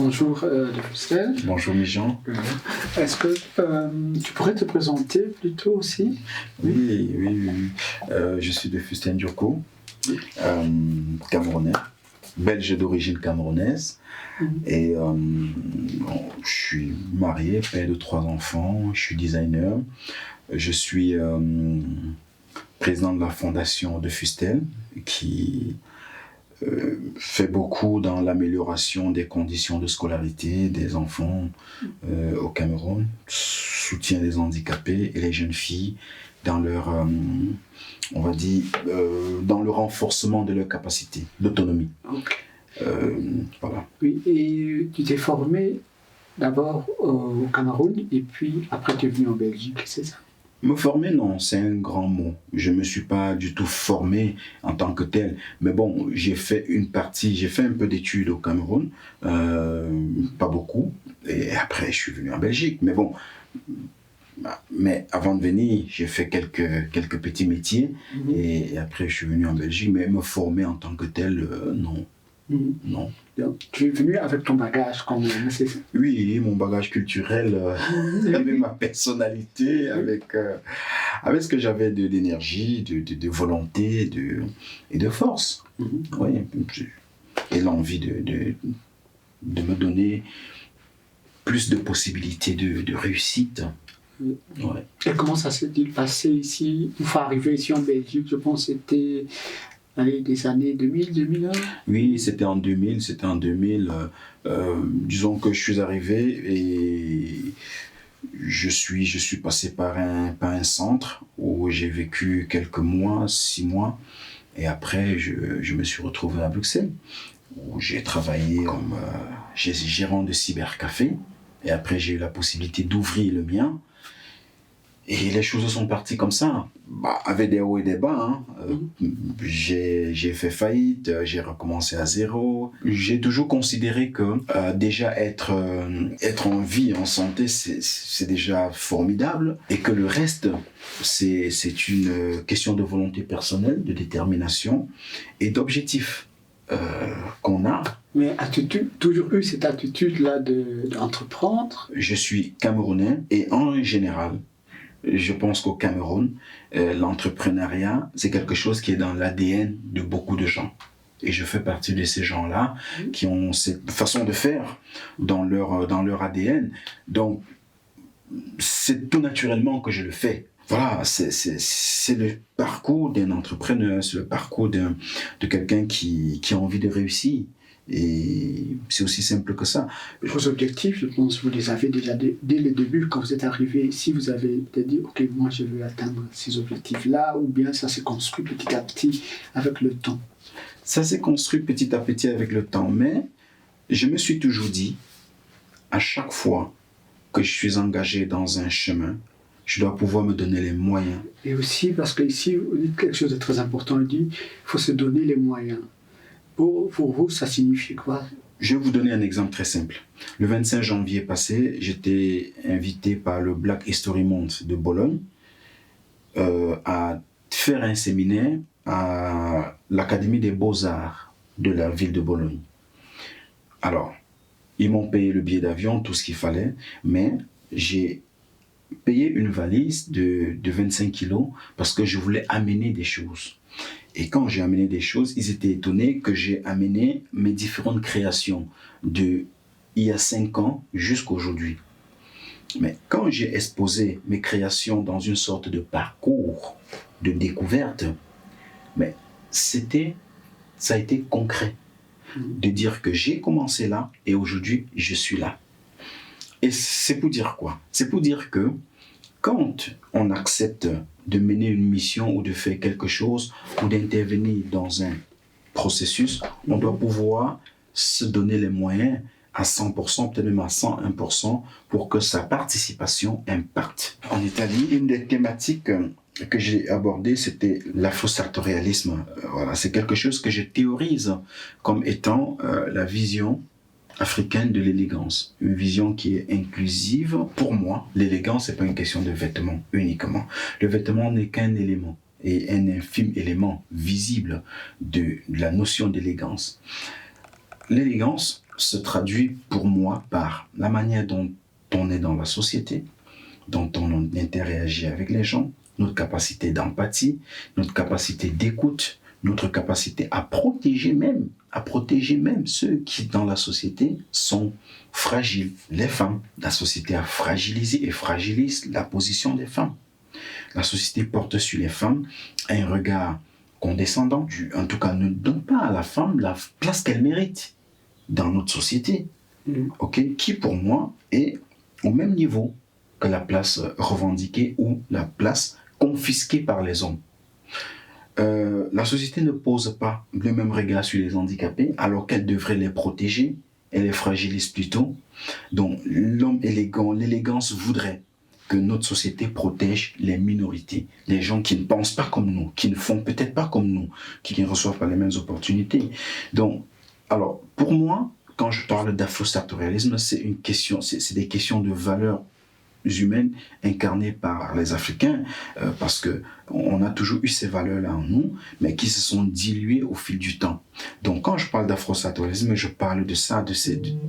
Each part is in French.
Bonjour Fustel. Bonjour Mijan. Est-ce que tu pourrais te présenter plutôt aussi? Oui. Je suis de Fustel Ndjoko, camerounais, belge d'origine camerounaise. Et je suis marié, père de 3 enfants, je suis designer. Je suis président de la fondation de Fustel qui fait beaucoup dans l'amélioration des conditions de scolarité des enfants au Cameroun, soutient les handicapés et les jeunes filles dans leur, dans le renforcement de leur capacité d'autonomie. Voilà. Oui, et tu t'es formé d'abord au Cameroun et puis après tu es venu en Belgique, c'est ça? Me former, non, c'est un grand mot. Je ne me suis pas du tout formé en tant que tel. Mais bon, j'ai fait un peu d'études au Cameroun, pas beaucoup. Et après, je suis venu en Belgique. Mais bon, avant de venir, j'ai fait quelques petits métiers. Et après, je suis venu en Belgique. Mais me former en tant que tel, non. Non. Donc, tu es venu avec ton bagage quand même, c'est ça? Oui, mon bagage culturel, avec ma personnalité, avec ce que j'avais d'énergie, de volonté et de force. Oui, et l'envie de me donner plus de possibilités de réussite. Ouais. Et comment ça s'est-il passé ici? Une fois arrivé ici en Belgique, je pense que c'était des années 2000, 2001? Oui, c'était en 2000. Disons que je suis arrivé et je suis passé par un centre où j'ai vécu quelques mois, 6 mois. Et après, je me suis retrouvé à Bruxelles, où j'ai travaillé comme gérant de cybercafé. Et après, j'ai eu la possibilité d'ouvrir le mien. Et les choses sont parties comme ça, avec des hauts et des bas. J'ai fait faillite, j'ai recommencé à zéro. J'ai toujours considéré que déjà être en vie, en santé, c'est déjà formidable. Et que le reste, c'est une question de volonté personnelle, de détermination et d'objectif qu'on a. Mais as-tu toujours eu cette attitude-là d'entreprendre? Je suis camerounais et en général, je pense qu'au Cameroun, l'entrepreneuriat, c'est quelque chose qui est dans l'ADN de beaucoup de gens. Et je fais partie de ces gens-là qui ont cette façon de faire dans leur ADN. Donc, c'est tout naturellement que je le fais. Voilà, c'est le parcours d'un entrepreneur, c'est le parcours de quelqu'un qui a envie de réussir. Et c'est aussi simple que ça. Vos objectifs, je pense, vous les avez déjà dès le début, quand vous êtes arrivé ici, vous avez peut-être dit, ok, moi je veux atteindre ces objectifs-là, ou bien ça s'est construit petit à petit avec le temps? Ça s'est construit petit à petit avec le temps, mais je me suis toujours dit, à chaque fois que je suis engagé dans un chemin, je dois pouvoir me donner les moyens. Et aussi, parce qu'ici, vous dites quelque chose de très important, il dit, il faut se donner les moyens. Pour vous, ça signifie quoi? Je vais vous donner un exemple très simple. Le 25 janvier passé, j'étais invité par le Black History Month de Bologne à faire un séminaire à l'Académie des Beaux-Arts de la ville de Bologne. Alors, ils m'ont payé le billet d'avion, tout ce qu'il fallait, mais j'ai payé une valise de 25 kilos parce que je voulais amener des choses. Et quand j'ai amené des choses, ils étaient étonnés que j'ai amené mes différentes créations il y a 5 ans jusqu'à aujourd'hui. Mais quand j'ai exposé mes créations dans une sorte de parcours de découverte, mais ça a été concret. De dire que j'ai commencé là et aujourd'hui je suis là. Et c'est pour dire quoi? C'est pour dire que quand on accepte de mener une mission ou de faire quelque chose ou d'intervenir dans un processus, on doit pouvoir se donner les moyens à 100%, peut-être même à 101% pour que sa participation impacte. En Italie, une des thématiques que j'ai abordées, c'était l'afrosartorialisme. Voilà, c'est quelque chose que je théorise comme étant la vision africaine de l'élégance, une vision qui est inclusive. Pour moi, l'élégance, c'est pas une question de vêtements uniquement. Le vêtement n'est qu'un élément et un infime élément visible de la notion d'élégance. L'élégance, se traduit pour moi par la manière dont on est dans la société, dont on interagit avec les gens, notre capacité d'empathie, notre capacité d'écoute, notre capacité à protéger même ceux qui dans la société sont fragiles. Les femmes, la société a fragilisé et fragilise la position des femmes. La société porte sur les femmes un regard condescendant, en tout cas ne donne pas à la femme la place qu'elle mérite dans notre société, qui pour moi est au même niveau que la place revendiquée ou la place confisquée par les hommes. La société ne pose pas le même regard sur les handicapés alors qu'elle devrait les protéger, elle les fragilise plutôt. Donc l'homme élégant, l'élégance voudrait que notre société protège les minorités, les gens qui ne pensent pas comme nous, qui ne font peut-être pas comme nous, qui ne reçoivent pas les mêmes opportunités. Donc, alors, pour moi, quand je parle d'afrosartorialisme, c'est des questions de valeurs humaines incarnées par les Africains, parce qu'on a toujours eu ces valeurs-là en nous, mais qui se sont diluées au fil du temps. Donc quand je parle d'afrosartorialisme, je parle de ça,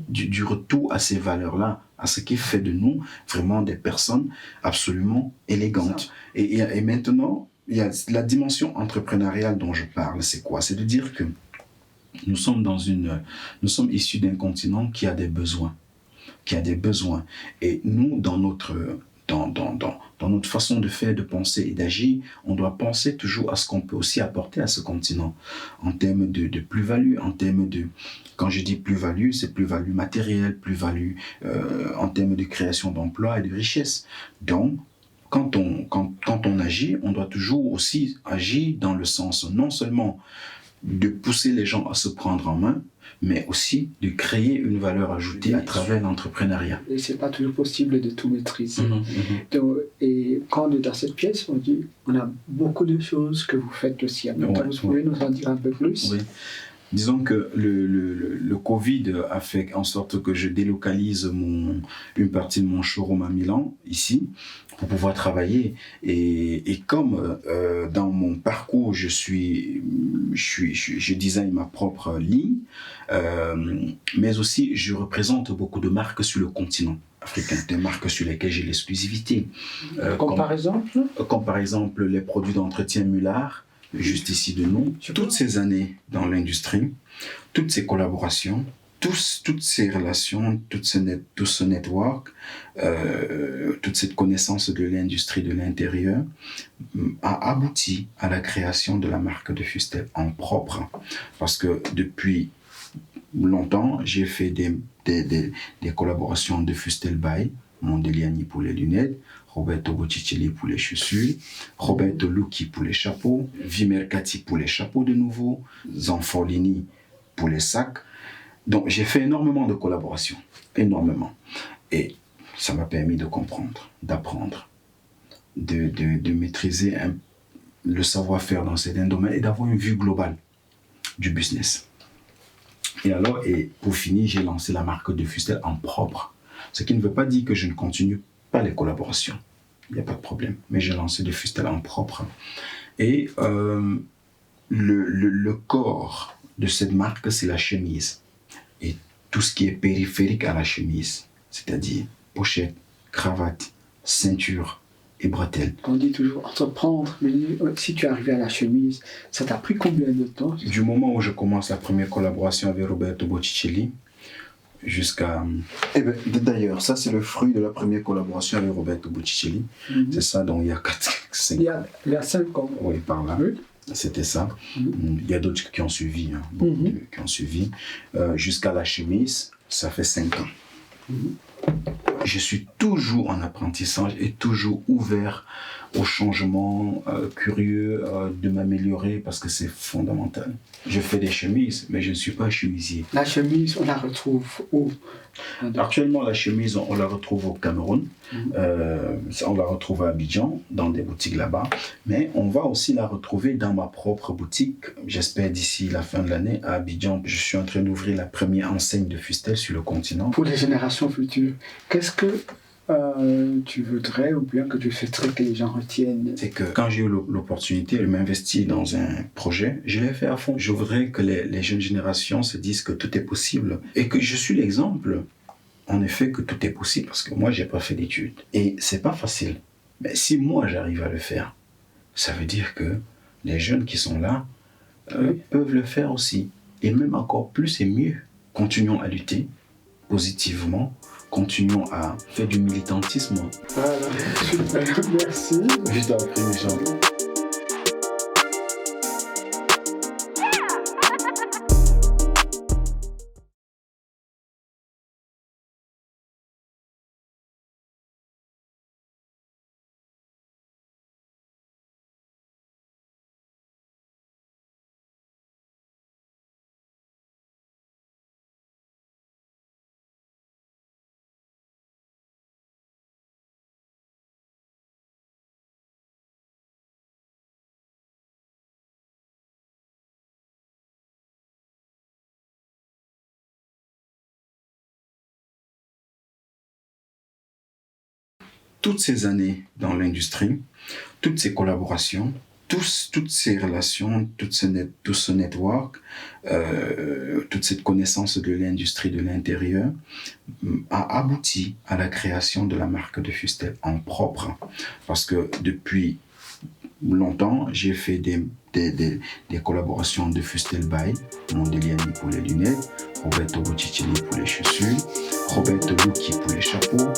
du retour à ces valeurs-là, à ce qui fait de nous vraiment des personnes absolument élégantes. Et maintenant, il y a la dimension entrepreneuriale dont je parle, c'est quoi? C'est de dire que nous sommes issus d'un continent qui a des besoins. Et nous, dans notre façon de faire, de penser et d'agir, on doit penser toujours à ce qu'on peut aussi apporter à ce continent en termes de plus-value, quand je dis plus-value, c'est plus-value matérielle, plus-value en termes de création d'emplois et de richesse. Donc, quand on agit, on doit toujours aussi agir dans le sens non seulement de pousser les gens à se prendre en main, mais aussi de créer une valeur ajoutée à travers l'entrepreneuriat. Et c'est pas toujours possible de tout maîtriser. Donc, et quand on est dans cette pièce, on a beaucoup de choses que vous faites aussi. Vous pouvez nous en dire un peu plus? Oui. Disons que le Covid a fait en sorte que je délocalise une partie de mon showroom à Milan, ici, pour pouvoir travailler. Et comme dans mon parcours, je design ma propre ligne, mais aussi je représente beaucoup de marques sur le continent africain, des marques sur lesquelles j'ai l'exclusivité. Comme par exemple les produits d'entretien Mullard, juste ici de nous, toutes ces années dans l'industrie, toutes ces collaborations, toutes ces relations, tout ce network, toute cette connaissance de l'industrie de l'intérieur a abouti à la création de la marque de Fustel en propre. Parce que depuis longtemps, j'ai fait des collaborations de Fustel by Mondeliani pour les lunettes, Roberto Botticelli pour les chaussures, Roberto Lucchi pour les chapeaux, Vimercati pour les chapeaux de nouveau, Zanforlini pour les sacs. Donc j'ai fait énormément de collaborations, énormément. Et ça m'a permis de comprendre, d'apprendre, de maîtriser le savoir-faire dans certains domaines et d'avoir une vue globale du business. Et alors, pour finir, j'ai lancé la marque de Fustel en propre. Ce qui ne veut pas dire que je ne continue pas les collaborations. Il n'y a pas de problème. Mais j'ai lancé de Fustel en propre. Et le corps de cette marque, c'est la chemise. Et tout ce qui est périphérique à la chemise, c'est-à-dire pochette, cravate, ceinture et bretelles. On dit toujours entreprendre, mais si tu es arrivé à la chemise, ça t'a pris combien de temps? Du moment où je commence la première collaboration avec Roberto Botticelli, jusqu'à... d'ailleurs, ça c'est le fruit de la première collaboration avec Roberto Botticelli. C'est ça, donc il y a 5 ans. Il y a 5 ans. Oui, par là. Oui. C'était ça. Il y a d'autres qui ont suivi, qui ont suivi. Jusqu'à la chemise, ça fait 5 ans. Je suis toujours en apprentissage et toujours ouvert au changement, curieux de m'améliorer parce que c'est fondamental. Je fais des chemises, mais je ne suis pas chemisier. La chemise, on la retrouve où? Actuellement, la chemise, on la retrouve au Cameroun. On la retrouve à Abidjan, dans des boutiques là-bas. Mais on va aussi la retrouver dans ma propre boutique. J'espère d'ici la fin de l'année, à Abidjan. Je suis en train d'ouvrir la première enseigne de Fustel sur le continent. Pour les générations futures, qu'est-ce que tu voudrais ou bien que tu souhaiterais que les gens retiennent? C'est que quand j'ai eu l'opportunité de m'investir dans un projet, je l'ai fait à fond. Je voudrais que les jeunes générations se disent que tout est possible et que je suis l'exemple, en effet, que tout est possible parce que moi, j'ai pas fait d'études. Et c'est pas facile. Mais si moi, j'arrive à le faire, ça veut dire que les jeunes qui sont là peuvent le faire aussi. Et même encore plus et mieux. Continuons à lutter positivement. Continuons à faire du militantisme. Voilà, super, merci. Je t'en prie, Jean. Toutes ces années dans l'industrie, toutes ces collaborations, toutes ces relations, tout ce network, toute cette connaissance de l'industrie de l'intérieur a abouti à la création de la marque de Fustel en propre. Parce que depuis longtemps, j'ai fait des collaborations de Fustel by Mondeliani pour les lunettes, Roberto Botticelli pour les chaussures, Roberto Lucchi pour les chapeaux.